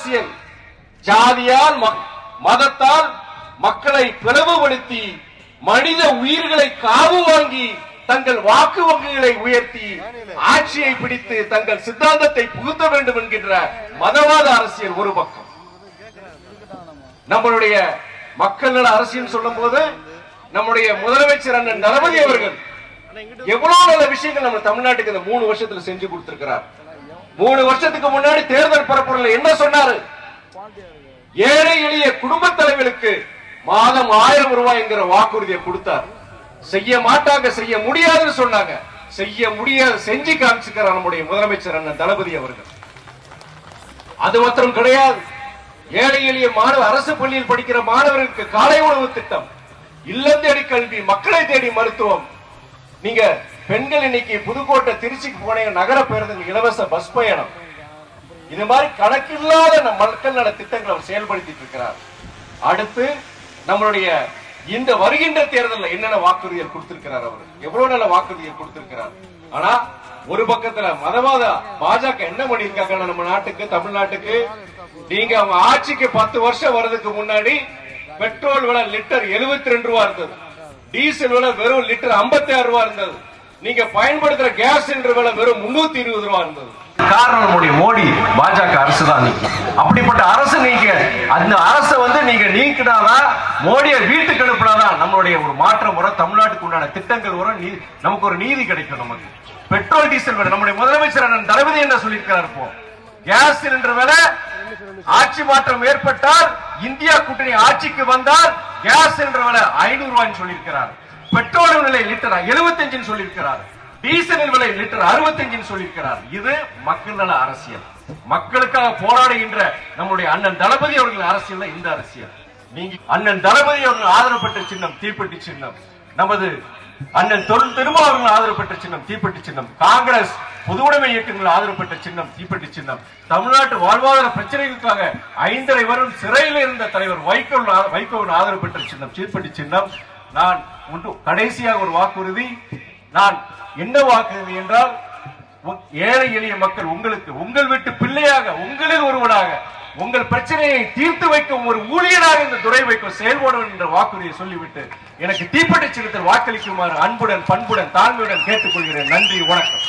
அரசியல் ஜாதியால் மதத்தால் மக்களை பிளவுபடுத்தி மனித உயிர்களை காவு வாங்கி தங்கள் வாக்கு வங்கிகளை உயர்த்தி ஆட்சியை பிடித்து தங்கள் சித்தாந்தத்தை புகுத்த வேண்டும் என்கின்ற மதவாத அரசியல் ஒரு பக்கம். நம்மளுடைய மக்கள் நல அரசியல் சொல்லும் போது நம்முடைய முதலமைச்சர் அண்ணன் தளபதி அவர்கள் எவ்வளவு நல்ல விஷயங்கள் நம்ம தமிழ்நாட்டுக்கு இந்த 3 வருஷத்துல செஞ்சு கொடுத்திருக்கிறார். 3 வருஷத்துக்கு முன்னாடி தேர்தல் பரப்புரையில் என்ன சொன்னாரு? ஏழை எளிய குடும்ப தலைவர்களுக்கு மாதம் 1000 ரூபாய் என்கிற வாக்குறுதியை கொடுத்தார். செய்ய மாட்டாங்க, செய்ய முடியாதுன்னு சொன்னாங்க. செய்ய முடியாது, செஞ்சு காமிச்சுக்கிறார் நம்முடைய முதலமைச்சர் அண்ணன் தளபதி அவர்கள். அது மாத்திரம் கிடையாது, ஏழை எளிய அரசு பள்ளியில் படிக்கிற மாணவர்களுக்கு காலை உணவு திட்டம், இல்லம் தேடி கல்வி, மக்களை தேடி மருத்துவம். நீங்க பெண்கள் இன்னைக்கு புதுக்கோட்டை திருச்சிக்கு போனீங்க, நகர பேருந்து இலவச பஸ் பயணம். இது மாதிரி கணக்கில்லாத மக்கள் நல திட்டங்களை அவர் செயல்படுத்திட்டு இருக்கிறார். அடுத்து நம்மளுடைய இந்த வருகின்ற தேர்தலில் என்னென்ன வாக்குறுதிகள் கொடுத்திருக்கிறார், அவர் எவ்வளவு நல்ல வாக்குறுதிகள் கொடுத்திருக்கிறார். ஆனா ஒரு பக்கத்துல மதவாத பாஜக என்ன பண்ணிருக்காங்க நம்ம நாட்டுக்கு, தமிழ்நாட்டுக்கு? நீங்க அவங்க ஆட்சிக்கு 10 வருஷம் வர்றதுக்கு முன்னாடி பெட்ரோல் விலை லிட்டர் 72 ரூபாய் இருந்தது, டீசல் விலை வெறும் லிட்டர் 56 ரூபாய் இருந்தது, நீங்க பயன்படுத்துற கேஸ் சிலிண்டர் விலை வெறும் 320 ரூபாய் இருந்தது. காரணம் நம்முடைய மோடி பாஜக அரசு தான். அப்படிப்பட்ட அரசு நீங்க அந்த அரசை நீங்க நீக்கினாதான், மோடியை வீட்டுக்கு அனுப்பினாதான் நம்மளுடைய ஒரு மாற்றம் வரும், தமிழ்நாட்டுக்கு உண்டான திட்டங்கள் வரும், நமக்கு ஒரு நீதி கிடைக்கும். நமக்கு பெட்ரோல் டீசல் விலை நம்முடைய முதலமைச்சர் அண்ணன் தளபதி என்ன சொல்லியிருக்கிறார்? இப்போ கேஸ் சிலிண்டர் விலை ஆட்சி மாற்றம் ஏற்பட்டால், இந்தியா கூட்டணி ஆட்சிக்கு வந்தால் கேஸ் சிலிண்டர் விலை 500 ரூபாய் சொல்லியிருக்கிறார். பெட்ரோல் விலை லிட்டர் 75 சொல்லியிருக்கிறார். டீசலின் விலை லிட்டர் 65 சொல்லியிருக்கிறார். இது மக்கள் நல அரசியல். மக்களுக்காக போராடுகின்ற நம்முடைய அண்ணன் தளபதி அவர்கள் அரசியல் இந்த அரசியல். நீங்க அண்ணன் தளபதி அவர்கள் ஆதரவு பெற்ற சின்னம் தீப்பெட்டி சின்னம், நமது அண்ணன் திருமாவர்கள் ஆதரவு பெற்ற சின்னம் தீப்பெட்டி சின்னம், காங்கிரஸ் பொதுவுடைமை இயக்கங்கள் ஆதரவு பெற்ற சின்னம் தீப்பெட்டி சின்னம், தமிழ்நாட்டு வாழ்வாதார பிரச்சனைகளுக்காக 5.5 வருடம் சிறையில் இருந்த தலைவர் வைகோவின் ஆதரவு பெற்ற சின்னம் தீப்பெட்டி சின்னம். நான் கடைசியாக ஒரு வாக்குறுதி, நான் என்ன வாக்குறுதி என்றால், ஏழை எளிய மக்கள் உங்களுக்கு உங்கள் வீட்டு பிள்ளையாக, உங்களில் ஒருவனாக, உங்கள் பிரச்சனையை தீர்த்து வைக்கும் ஒரு ஊழியராக இந்த துறை வைக்கும் செயல்படுவேன் என்ற வாக்குறுதியை சொல்லிவிட்டு எனக்கு தீப்பெட்டி சின்னத்தில் வாக்களிக்குமாறு அன்புடன், பண்புடன், தாழ்மையுடன் கேட்டுக்கொள்கிறேன். நன்றி, வணக்கம்.